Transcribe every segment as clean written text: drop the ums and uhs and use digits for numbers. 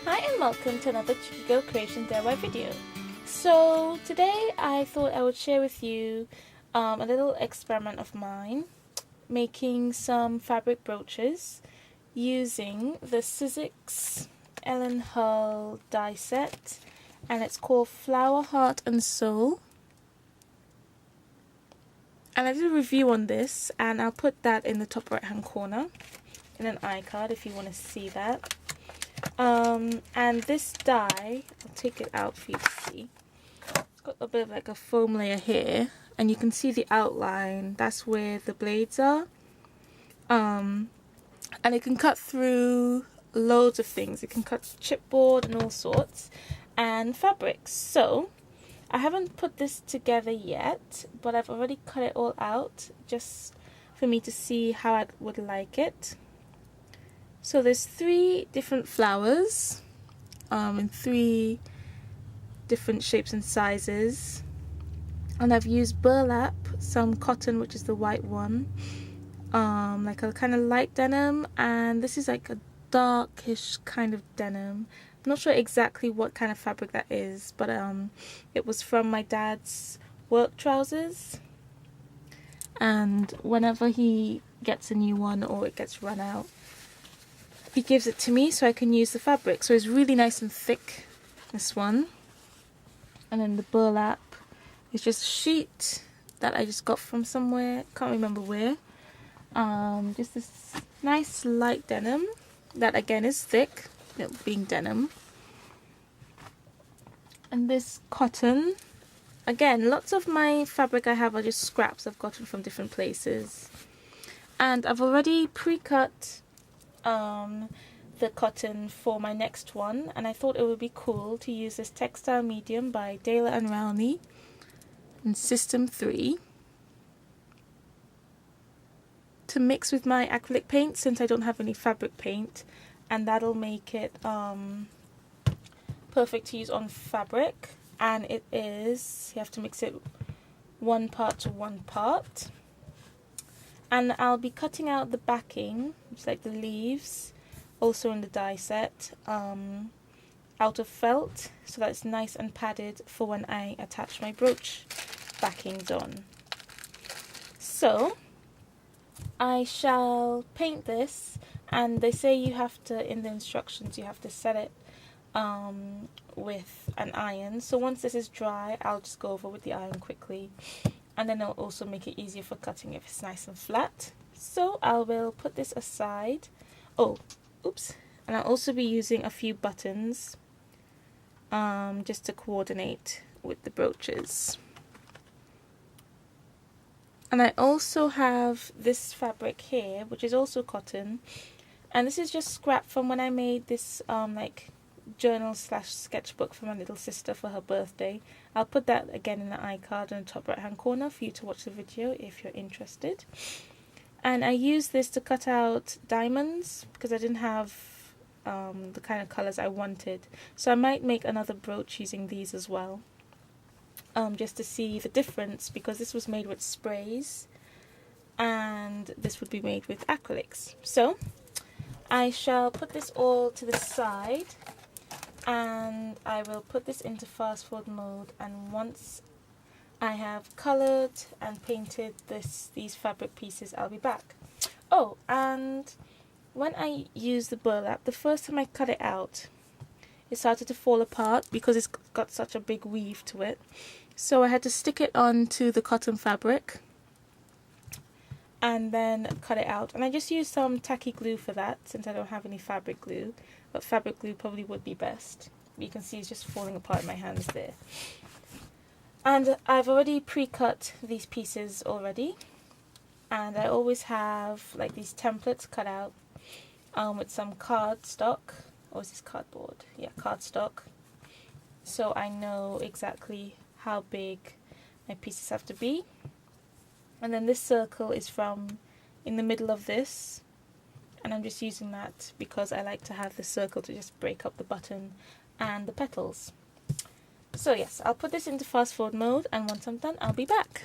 Hi and welcome to another Checiegirl Creation DIY video. So today I thought I would share with you a little experiment of mine, making some fabric brooches using the Sizzix Ellen Hull die set, and it's called Flower, Heart and Soul. And I did a review on this, and I'll put that in the top right hand corner in an iCard if you want to see that. And this die, I'll take it out for you to see. It's got a bit of like a foam layer here, and you can see the outline. That's where the blades are. And it can cut through loads of things. It can cut chipboard and all sorts, and fabrics. So I haven't put this together yet, but I've already cut it all out just for me to see how I would like it. So there's 3 different flowers in 3 different shapes and sizes, and I've used burlap, some cotton, which is the white one, like a kind of light denim, and this is like a darkish kind of denim. I'm not sure exactly what kind of fabric that is, but it was from my dad's work trousers, and whenever he gets a new one or it gets run out, he gives it to me so I can use the fabric. So it's really nice and thick, this one. And then the burlap is just a sheet that I just got from somewhere, can't remember where. Just this nice light denim that again is thick, being denim. And this cotton, again, lots of my fabric I have are just scraps I've gotten from different places. And I've already pre-cut the cotton for my next one, and I thought it would be cool to use this textile medium by Dale and Rowney in System 3 to mix with my acrylic paint, since I don't have any fabric paint, and that'll make it perfect to use on fabric. And it is, you have to mix it 1 part to 1 part. And I'll be cutting out the backing, which is like the leaves, also in the die set, out of felt, so that it's nice and padded for when I attach my brooch backings on. So I shall paint this, and they say you have to, in the instructions, you have to set it with an iron. So once this is dry, I'll just go over with the iron quickly, and then it'll also make it easier for cutting if it's nice and flat. So I will put this aside. Oh, oops. And I'll also be using a few buttons just to coordinate with the brooches. And I also have this fabric here, which is also cotton, and this is just scrap from when I made this like journal / sketchbook for my little sister for her birthday. I'll put that again in the iCard in the top right hand corner for you to watch the video if you're interested. And I used this to cut out diamonds because I didn't have the kind of colours I wanted, so I might make another brooch using these as well, just to see the difference, because this was made with sprays and this would be made with acrylics. So I shall put this all to the side, and I will put this into fast forward mode, and once I have coloured and painted these fabric pieces, I'll be back. Oh, and when I use the burlap, the first time I cut it out, it started to fall apart because it's got such a big weave to it. So I had to stick it onto the cotton fabric and then cut it out. And I just used some tacky glue for that, since I don't have any fabric glue, but fabric glue probably would be best. You can see it's just falling apart in my hands there. And I've already pre-cut these pieces already, and I always have like these templates cut out with some cardstock, or is this cardboard? Yeah, cardstock. So I know exactly how big my pieces have to be. And then this circle is from in the middle of this, and I'm just using that because I like to have the circle to just break up the button and the petals. So yes, I'll put this into fast forward mode, and once I'm done, I'll be back.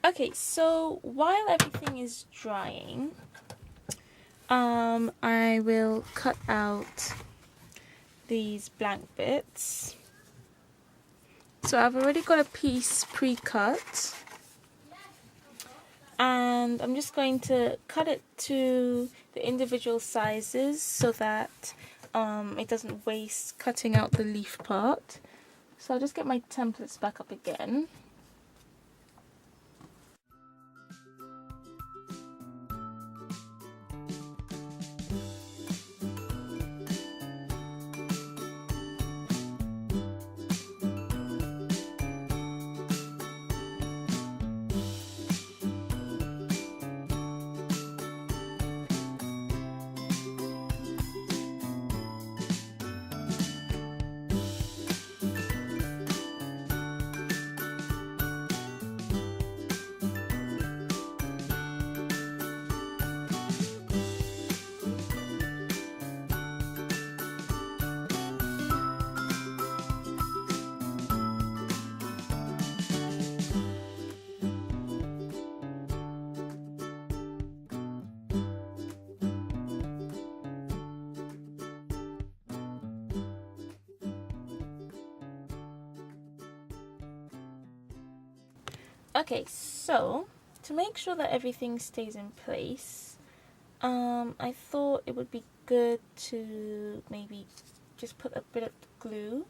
Okay, so while everything is drying, I will cut out these blank bits. So I've already got a piece pre-cut, and I'm just going to cut it to the individual sizes so that it doesn't waste cutting out the leaf part. So I'll just get my templates back up again. Okay, so to make sure that everything stays in place, I thought it would be good to maybe just put a bit of glue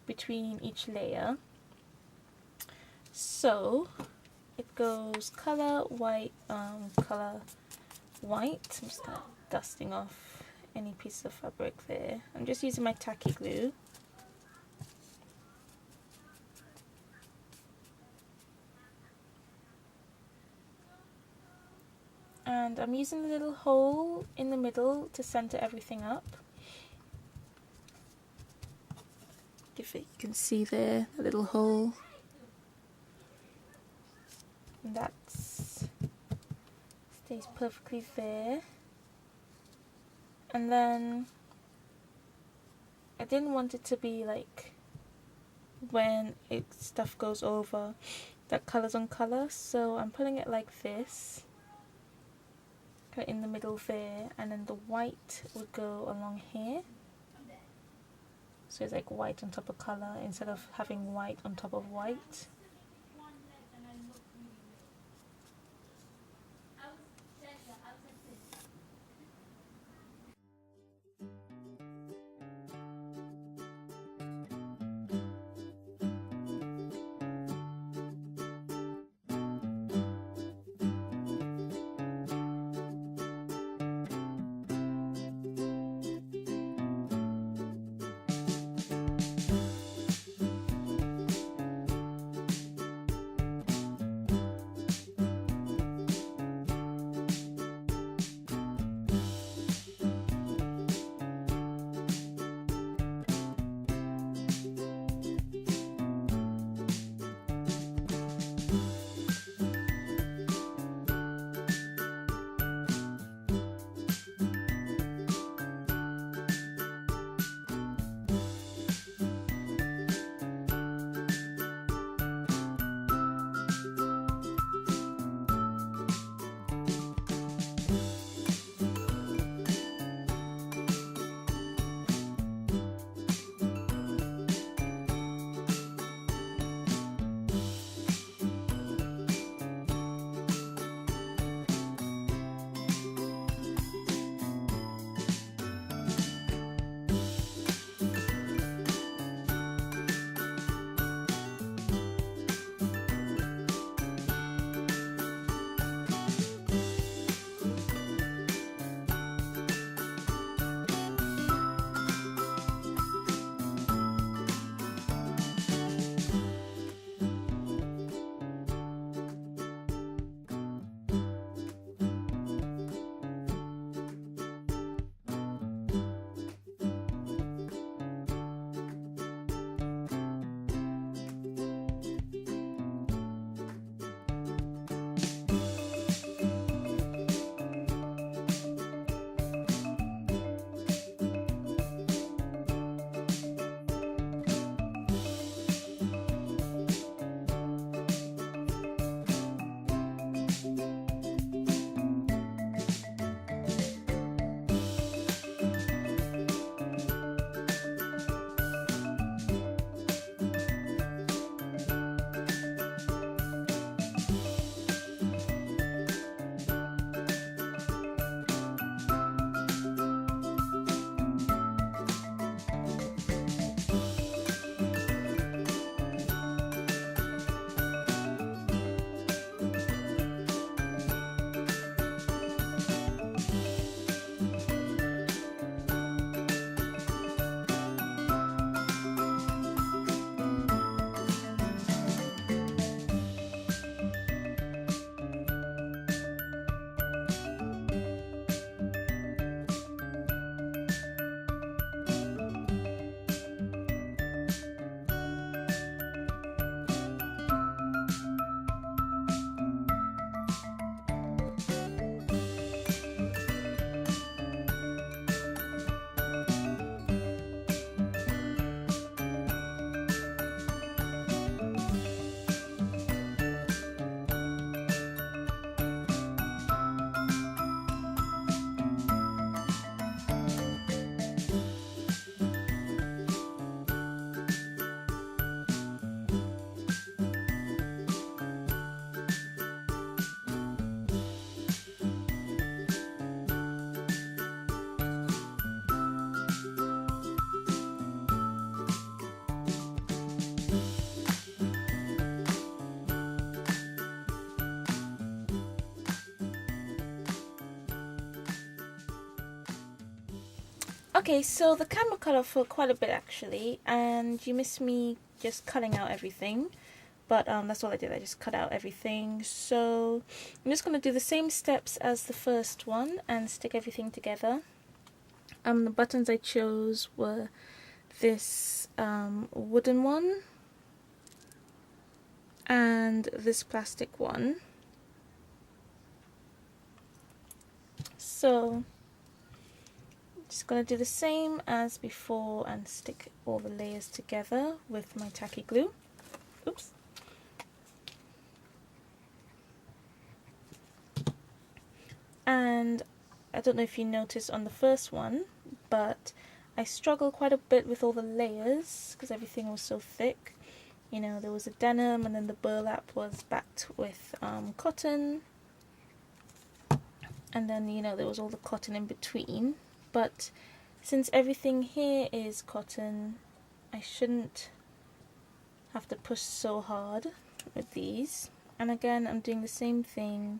between each layer. So it goes color white, color white. I'm just kind of dusting off any piece of fabric there. I'm just using my tacky glue. And I'm using the little hole in the middle to center everything up. If you can see there, the little hole. And that stays perfectly there. And then I didn't want it to be like when stuff goes over that colors on color, so I'm putting it like this. Put it in the middle there, and then the white would go along here. So it's like white on top of color instead of having white on top of white. Okay, so the camera cut off for quite a bit actually, and you missed me just cutting out everything. But that's all I did, I just cut out everything. So I'm just going to do the same steps as the first one and stick everything together. The buttons I chose were this wooden one and this plastic one. So just going to do the same as before and stick all the layers together with my tacky glue. Oops. And I don't know if you noticed on the first one, but I struggled quite a bit with all the layers because everything was so thick. You know, there was a denim and then the burlap was backed with cotton. And then, you know, there was all the cotton in between. But since everything here is cotton, I shouldn't have to push so hard with these. And again, I'm doing the same thing.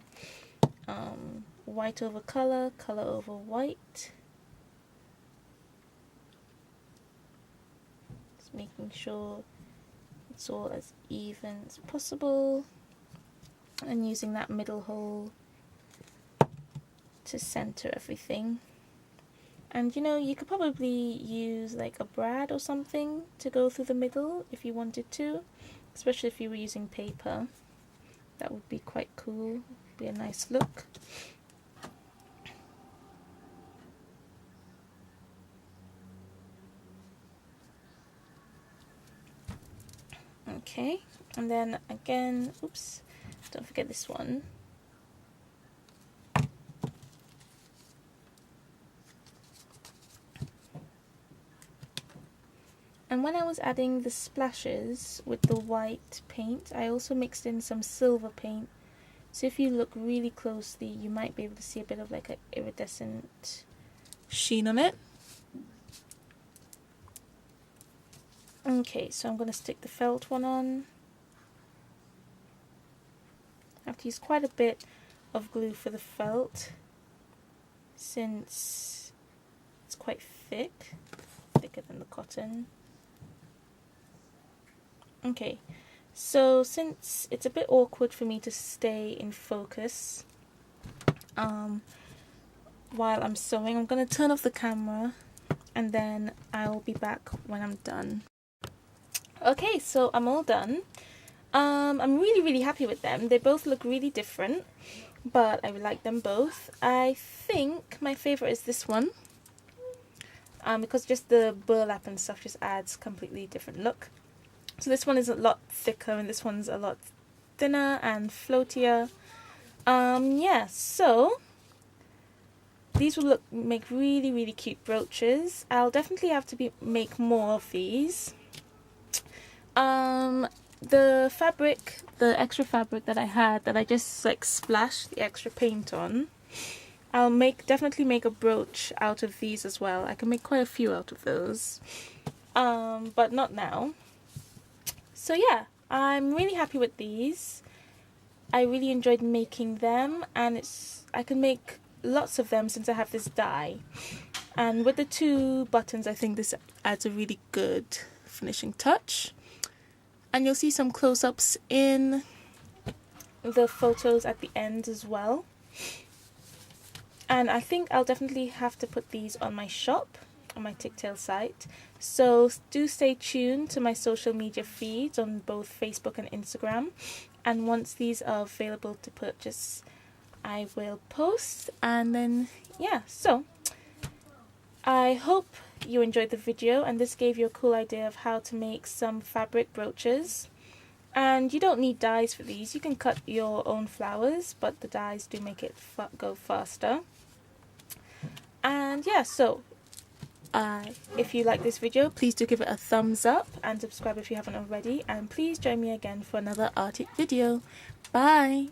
White over color, color over white. Just making sure it's all as even as possible. And using that middle hole to center everything. And you know, you could probably use like a brad or something to go through the middle if you wanted to, especially if you were using paper. That would be quite cool, be a nice look. Okay, and then again, oops, don't forget this one. And when I was adding the splashes with the white paint, I also mixed in some silver paint. So if you look really closely, you might be able to see a bit of like an iridescent sheen on it. Okay, so I'm going to stick the felt one on. I have to use quite a bit of glue for the felt since it's quite thick, thicker than the cotton. Okay, so since it's a bit awkward for me to stay in focus while I'm sewing, I'm going to turn off the camera and then I'll be back when I'm done. Okay, so I'm all done. I'm really happy with them. They both look really different, but I like them both. I think my favorite is this one, because just the burlap and stuff just adds completely different look. So this one is a lot thicker and this one's a lot thinner and floatier. Yeah, so these will make really cute brooches. I'll definitely have to make more of these. The fabric, the extra fabric that I had that I just like splashed the extra paint on, I'll definitely make a brooch out of these as well. I can make quite a few out of those, but not now. So yeah, I'm really happy with these. I really enjoyed making them, and I can make lots of them since I have this die. And with the two buttons, I think this adds a really good finishing touch. And you'll see some close-ups in the photos at the end as well. And I think I'll definitely have to put these on my shop, on my Tigtail site. So do stay tuned to my social media feeds on both Facebook and Instagram. And once these are available to purchase, I will post. And then, yeah, so I hope you enjoyed the video and this gave you a cool idea of how to make some fabric brooches. And you don't need dies for these. You can cut your own flowers, but the dies do make it go faster. And yeah, so if you like this video, please do give it a thumbs up and subscribe if you haven't already. And please join me again for another Arctic video. Bye!